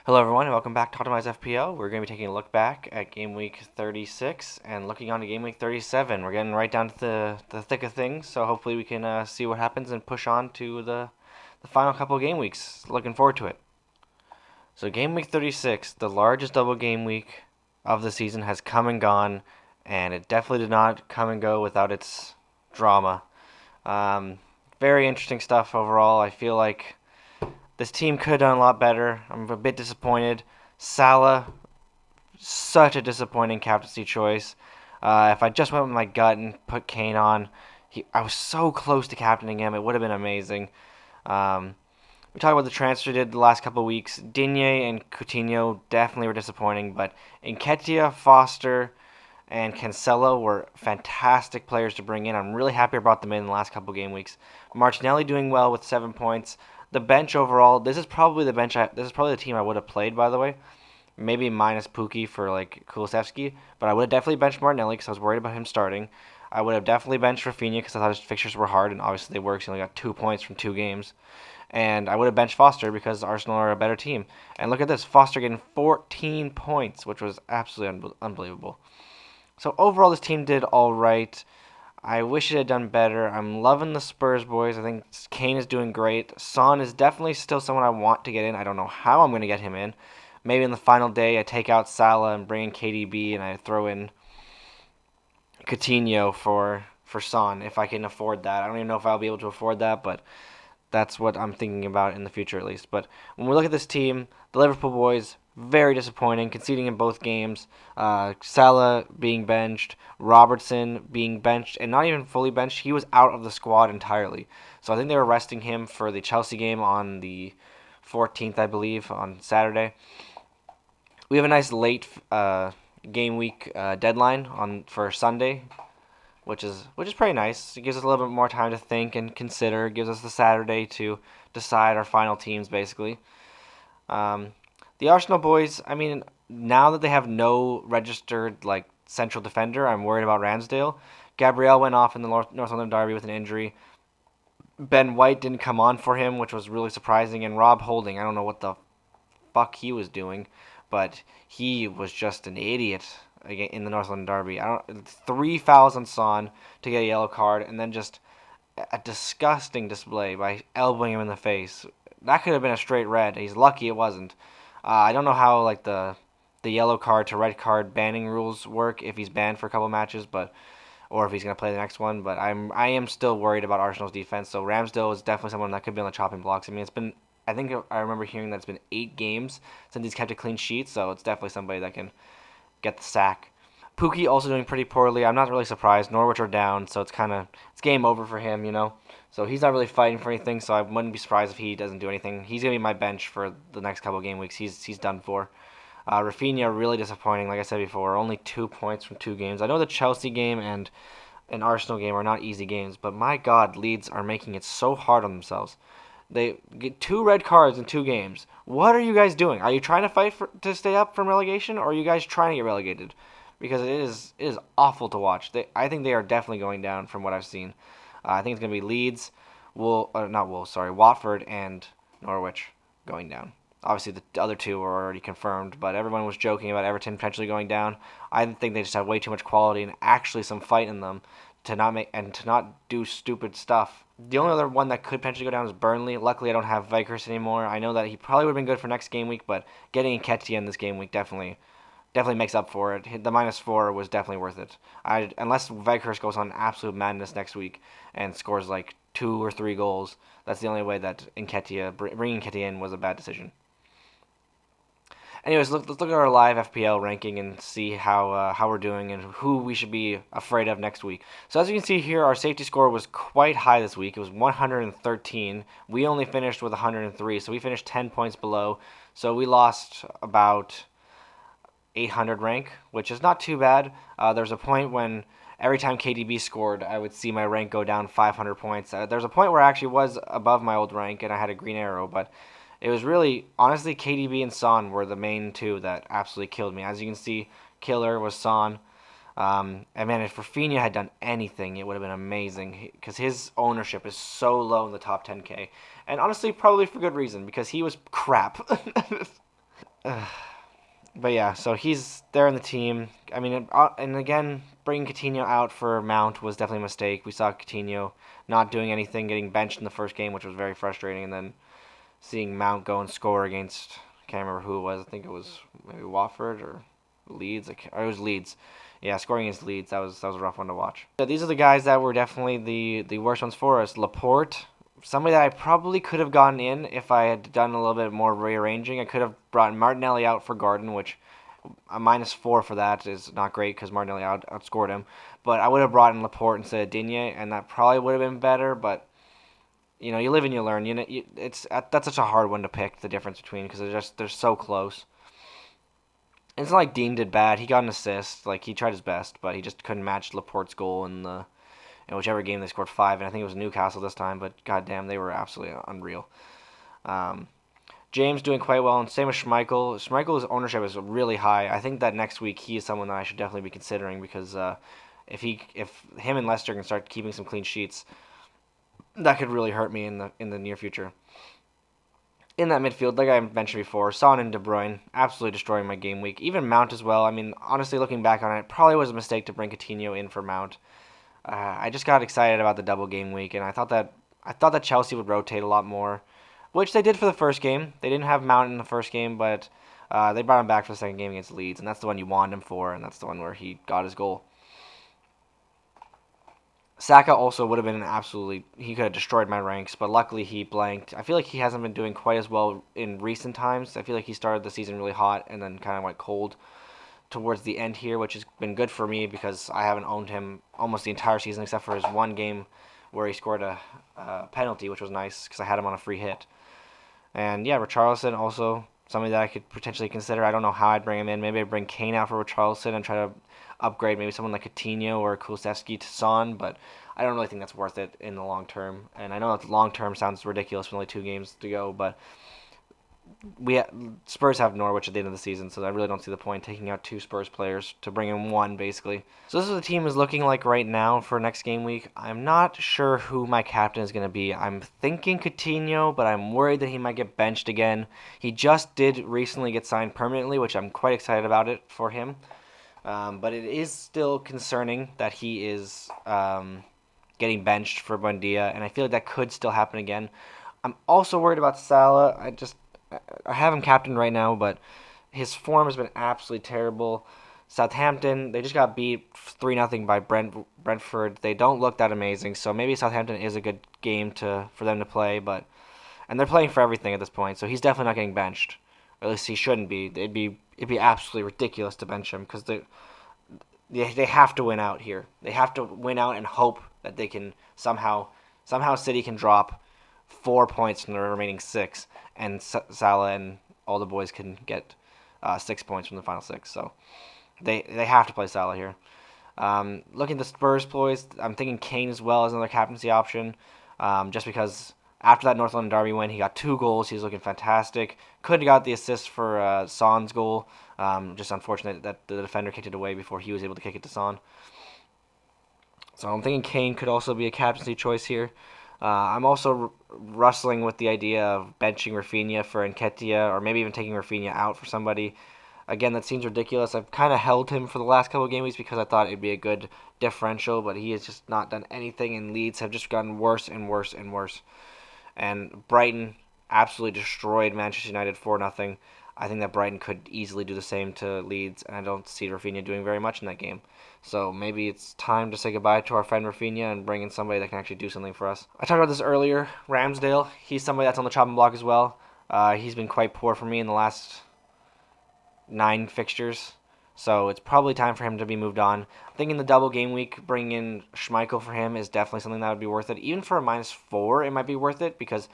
Hello everyone and welcome back to Optimize FPL. We're going to be taking a look back at Game Week 36 and looking on to Game Week 37. We're getting right down to the thick of things, so hopefully we can see what happens and push on to the final couple of game weeks. Looking forward to it. So Game Week 36, the largest double game week of the season, has come and gone, and it definitely did not come and go without its drama. Um, Very interesting stuff overall. I feel like this team could have done a lot better. I'm a bit disappointed. Salah, such a disappointing captaincy choice. If I just went with my gut and put Kane on, I was so close to captaining him. It would have been amazing. Um, we talked about the transfer did the last couple of weeks. Digne and Coutinho definitely were disappointing, but Nketiah, Foster, and Cancelo were fantastic players to bring in. I'm really happy about them in the last couple game weeks. Martinelli doing well with 7 points. The bench overall, this is probably the team I would have played, by the way. Maybe minus Pookie for like Kulusevski, but I would have definitely benched Martinelli because I was worried about him starting. I would have definitely benched Rafinha because I thought his fixtures were hard, and obviously they were because he only got 2 points from 2 games. And I would have benched Foster because Arsenal are a better team. And look at this, Foster getting 14 points, which was absolutely unbelievable. So overall, this team did all right. I wish it had done better. I'm loving the Spurs boys. I think Kane is doing great. Son is definitely still someone I want to get in. I don't know how I'm going to get him in. Maybe in the final day, I take out Salah and bring in KDB, and I throw in Coutinho for Son if I can afford that. I don't even know if I'll be able to afford that, but that's what I'm thinking about in the future at least. But when we look at this team, the Liverpool boys, very disappointing, conceding in both games. Salah being benched, Robertson being benched, and not even fully benched. He was out of the squad entirely. So I think they were resting him for the Chelsea game on the 14th, I believe, on Saturday. We have a nice late game week deadline on for Sunday, which is pretty nice. It gives us a little bit more time to think and consider. It gives us the Saturday to decide our final teams, basically. Um, the Arsenal boys, I mean, now that they have no registered like central defender, I'm worried about Ramsdale. Gabriel went off in the North London derby with an injury. Ben White didn't come on for him, which was really surprising. And Rob Holding, I don't know what the fuck he was doing, but he was just an idiot in the North London derby. 3 fouls on Son to get a yellow card, and then just a disgusting display by elbowing him in the face. That could have been a straight red. He's lucky it wasn't. I don't know how like the yellow card to red card banning rules work if he's banned for a couple matches, but or if he's gonna play the next one. But I am still worried about Arsenal's defense. So Ramsdale is definitely someone that could be on the chopping blocks. I mean, it's been I think I remember hearing that it's been 8 games since he's kept a clean sheet, so it's definitely somebody that can get the sack. Pookie also doing pretty poorly. I'm not really surprised. Norwich are down, so it's game over for him. So he's not really fighting for anything. So I wouldn't be surprised if he doesn't do anything. He's gonna be my bench for the next couple of game weeks. He's done for. Rafinha really disappointing. Like I said before, only 2 points from 2 games. I know the Chelsea game and an Arsenal game are not easy games, but my God, Leeds are making it so hard on themselves. They get 2 red cards in 2 games. What are you guys doing? Are you trying to fight to stay up from relegation, or are you guys trying to get relegated? Because it is awful to watch. I think they are definitely going down from what I've seen. I think it's going to be Leeds, Watford and Norwich going down. Obviously, the other two were already confirmed, but everyone was joking about Everton potentially going down. I think they just have way too much quality and actually some fight in them to not do stupid stuff. The only other one that could potentially go down is Burnley. Luckily, I don't have Vickers anymore. I know that he probably would have been good for next game week, but getting Nketiah in this game week definitely makes up for it. The -4 was definitely worth it. Unless Vickers goes on absolute madness next week and scores like 2 or 3 goals, that's the only way that bringing Nketiah in was a bad decision. Anyways, let's look at our live FPL ranking and see how we're doing and who we should be afraid of next week. So as you can see here, our safety score was quite high this week. It was 113. We only finished with 103, so we finished 10 points below. So we lost about 800 rank, which is not too bad. There's a point when every time KDB scored, I would see my rank go down 500 points. There's a point where I actually was above my old rank and I had a green arrow, but it was really, honestly, KDB and Son were the main two that absolutely killed me. As you can see, killer was Son. And man, if Rafinha had done anything, it would have been amazing because his ownership is so low in the top 10K. And honestly, probably for good reason because he was crap. But yeah, so he's there in the team. I mean, and again, bringing Coutinho out for Mount was definitely a mistake. We saw Coutinho not doing anything, getting benched in the first game, which was very frustrating, and then seeing Mount go and score against, I can't remember who it was. I think it was maybe Watford or Leeds. Or it was Leeds. Yeah, scoring against Leeds, that was a rough one to watch. So these are the guys that were definitely the worst ones for us. Laporte, somebody that I probably could have gotten in if I had done a little bit more rearranging. I could have brought Martinelli out for Garden, which a -4 for that is not great because Martinelli outscored him. But I would have brought in Laporte instead of Digne, and that probably would have been better. But you live and you learn. That's such a hard one to pick the difference between because they're so close. And it's not like Dean did bad. He got an assist. Like he tried his best, but he just couldn't match Laporte's goal in whichever game they scored 5. And I think it was Newcastle this time. But goddamn, they were absolutely unreal. Um, James doing quite well, and same with Schmeichel. Schmeichel's ownership is really high. I think that next week he is someone that I should definitely be considering because if him and Leicester can start keeping some clean sheets, that could really hurt me in the near future. In that midfield, like I mentioned before, Son and De Bruyne absolutely destroying my game week. Even Mount as well. I mean, honestly, looking back on it, probably was a mistake to bring Coutinho in for Mount. I just got excited about the double game week, and I thought that Chelsea would rotate a lot more, which they did for the first game. They didn't have Mount in the first game, but they brought him back for the second game against Leeds, and that's the one you wanted him for, and that's the one where he got his goal. Saka also would have been he could have destroyed my ranks, but luckily he blanked. I feel like he hasn't been doing quite as well in recent times. I feel like he started the season really hot and then kind of went cold towards the end here, which has been good for me because I haven't owned him almost the entire season except for his one game where he scored a penalty, which was nice because I had him on a free hit. And yeah, Richarlison also somebody that I could potentially consider. I don't know how I'd bring him in. Maybe I'd bring Kane out for Richarlison and try to upgrade maybe someone like Coutinho or Kulusevski to Son, but I don't really think that's worth it in the long term. And I know that the long term sounds ridiculous with only 2 games to go, but we Spurs have Norwich at the end of the season, so I really don't see the point taking out 2 Spurs players to bring in one basically. So this is what the team is looking like right now for next game week. I'm not sure who my captain is going to be. I'm thinking Coutinho, but I'm worried that he might get benched again. He just did recently get signed permanently, which I'm quite excited about it for him. But it is still concerning that he is getting benched for Buendia, and I feel like that could still happen again. I'm also worried about Salah. I have him captain right now, but his form has been absolutely terrible. Southampton, they just got beat 3-0 by Brentford. They don't look that amazing, so maybe Southampton is a good game for them to play, and they're playing for everything at this point, so he's definitely not getting benched. Or at least he shouldn't be. It'd be absolutely ridiculous to bench him because they have to win out here. They have to win out and hope that they can somehow City can drop 4 points from the remaining 6, and Salah and all the boys can get 6 points from the final 6. So they have to play Salah here. Looking at the Spurs boys, I'm thinking Kane as well as another captaincy option, just because after that North London derby win, he got 2 goals. He was looking fantastic. Could have got the assist for Son's goal. Just unfortunate that the defender kicked it away before he was able to kick it to Son. So I'm thinking Kane could also be a captaincy choice here. I'm also wrestling with the idea of benching Rafinha for Nketiah, or maybe even taking Rafinha out for somebody. Again, that seems ridiculous. I've kind of held him for the last couple of game weeks because I thought it'd be a good differential, but he has just not done anything, and Leeds have just gotten worse and worse and worse. And Brighton absolutely destroyed Manchester United 4-0. I think that Brighton could easily do the same to Leeds, and I don't see Rafinha doing very much in that game. So maybe it's time to say goodbye to our friend Rafinha and bring in somebody that can actually do something for us. I talked about this earlier. Ramsdale, he's somebody that's on the chopping block as well. He's been quite poor for me in the last 9 fixtures. So it's probably time for him to be moved on. I think in the double game week, bringing in Schmeichel for him is definitely something that would be worth it. Even for a -4, it might be worth it because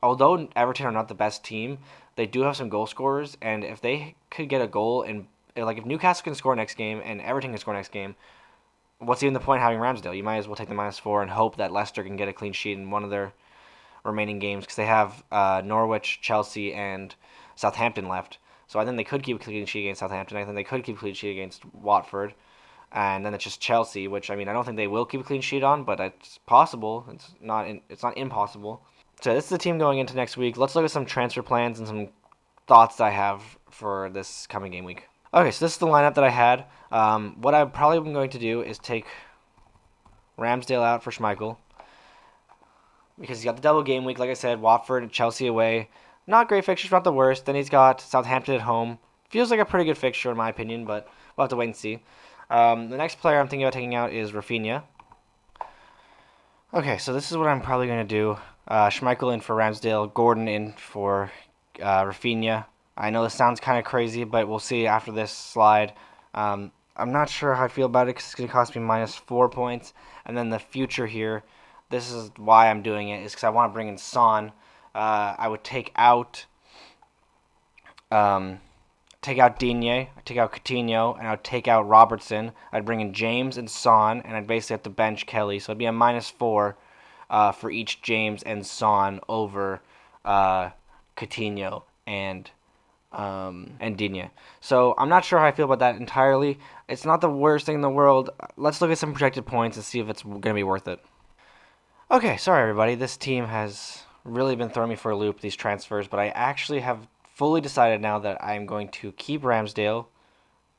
although Everton are not the best team, they do have some goal scorers, and if they could get a goal and like if Newcastle can score next game and Everton can score next game, what's even the point of having Ramsdale? You might as well take the -4 and hope that Leicester can get a clean sheet in one of their remaining games because they have Norwich, Chelsea, and Southampton left. So I think they could keep a clean sheet against Southampton. I think they could keep a clean sheet against Watford. And then it's just Chelsea, which I mean I don't think they will keep a clean sheet on, but it's possible. It's not impossible. So this is the team going into next week. Let's look at some transfer plans and some thoughts I have for this coming game week. Okay, so this is the lineup that I had. What I probably am going to do is take Ramsdale out for Schmeichel because he's got the double game week. Like I said, Watford and Chelsea away. Not great fixtures, not the worst. Then he's got Southampton at home. Feels like a pretty good fixture in my opinion, but we'll have to wait and see. The next player I'm thinking about taking out is Rafinha. Okay, so this is what I'm probably going to do. Schmeichel in for Ramsdale, Gordon in for Rafinha. I know this sounds kind of crazy, but we'll see after this slide. I'm not sure how I feel about it because it's going to cost me -4 points. And then the future here, this is why I'm doing it, is because I want to bring in Son. I would take out Digne, I'd take out Coutinho, and I'd take out Robertson. I'd bring in James and Son, and I'd basically have to bench Kelly. So it'd be a -4 for each James and Son over Coutinho and Digne. So I'm not sure how I feel about that entirely. It's not the worst thing in the world. Let's look at some projected points and see if it's going to be worth it. Okay, sorry everybody. This team has really been throwing me for a loop, these transfers, but I actually have fully decided now that I'm going to keep Ramsdale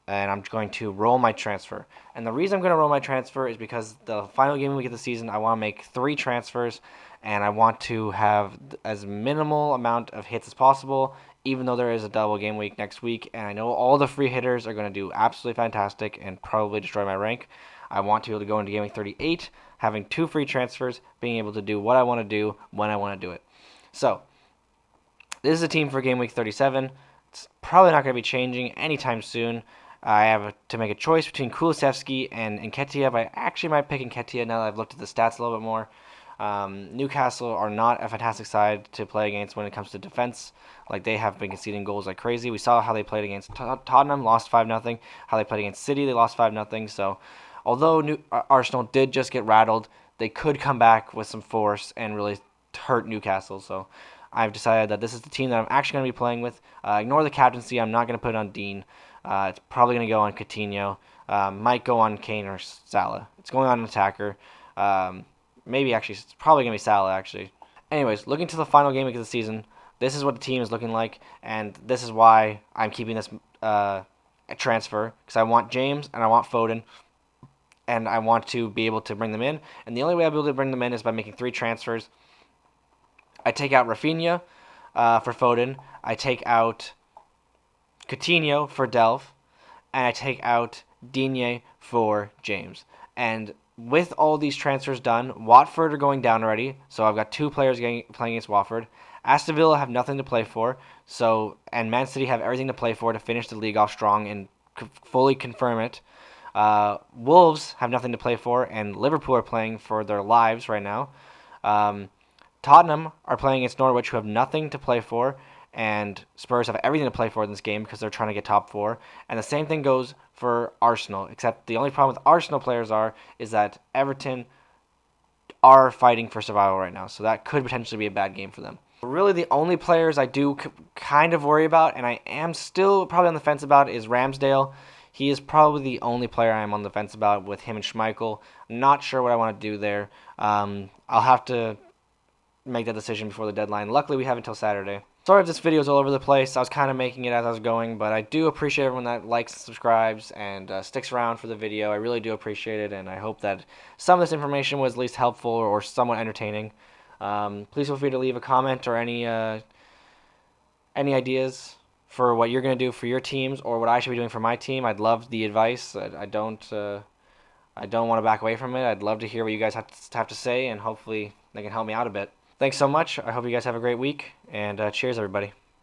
and I'm going to roll my transfer. And the reason I'm going to roll my transfer is because the final game week of the season, I want to make 3 transfers, and I want to have as minimal amount of hits as possible, even though there is a double game week next week, and I know all the free hitters are going to do absolutely fantastic and probably destroy my rank. I want to be able to go into game week 38, having 2 free transfers, being able to do what I want to do when I want to do it. So, this is a team for game week 37. It's probably not going to be changing anytime soon. I have to make a choice between Kulusevski and Nketiah, but I actually might pick Nketiah now that I've looked at the stats a little bit more. Newcastle are not a fantastic side to play against when it comes to defense. Like, they have been conceding goals like crazy. We saw how they played against Tottenham, lost 5-0. How they played against City, they lost 5-0. So, although Arsenal did just get rattled, they could come back with some force and really hurt Newcastle. So, I've decided that this is the team that I'm actually going to be playing with. Ignore the captaincy. I'm not going to put it on Dean. It's probably going to go on Coutinho. Might go on Kane or Salah. It's going on an attacker. Maybe actually, it's probably going to be Salah, actually. Anyways, looking to the final game week of the season, this is what the team is looking like, and this is why I'm keeping this transfer, because I want James and I want Foden, and I want to be able to bring them in. And the only way I'll be able to bring them in is by making 3 transfers. I take out Rafinha for Foden. I take out Coutinho for Delph, and I take out Digne for James. And with all these transfers done, Watford are going down already, so I've got 2 players playing against Watford. Aston Villa have nothing to play for, and Man City have everything to play for to finish the league off strong and fully confirm it. Wolves have nothing to play for, and Liverpool are playing for their lives right now. Tottenham are playing against Norwich, who have nothing to play for, and Spurs have everything to play for in this game because they're trying to get top 4. And the same thing goes for Arsenal, except the only problem with Arsenal players is that Everton are fighting for survival right now, so that could potentially be a bad game for them. Really, the only players I do kind of worry about, and I am still probably on the fence about, is Ramsdale. He is probably the only player I am on the fence about with him and Schmeichel. Not sure what I want to do there. I'll have to make that decision before the deadline. Luckily, we have until Saturday. Sorry if this video is all over the place. I was kind of making it as I was going, but I do appreciate everyone that likes and subscribes and sticks around for the video. I really do appreciate it, and I hope that some of this information was at least helpful or somewhat entertaining. Please feel free to leave a comment or any ideas for what you're going to do for your teams or what I should be doing for my team. I'd love the advice. I don't want to back away from it. I'd love to hear what you guys have to say, and hopefully they can help me out a bit. Thanks so much. I hope you guys have a great week, and cheers, everybody.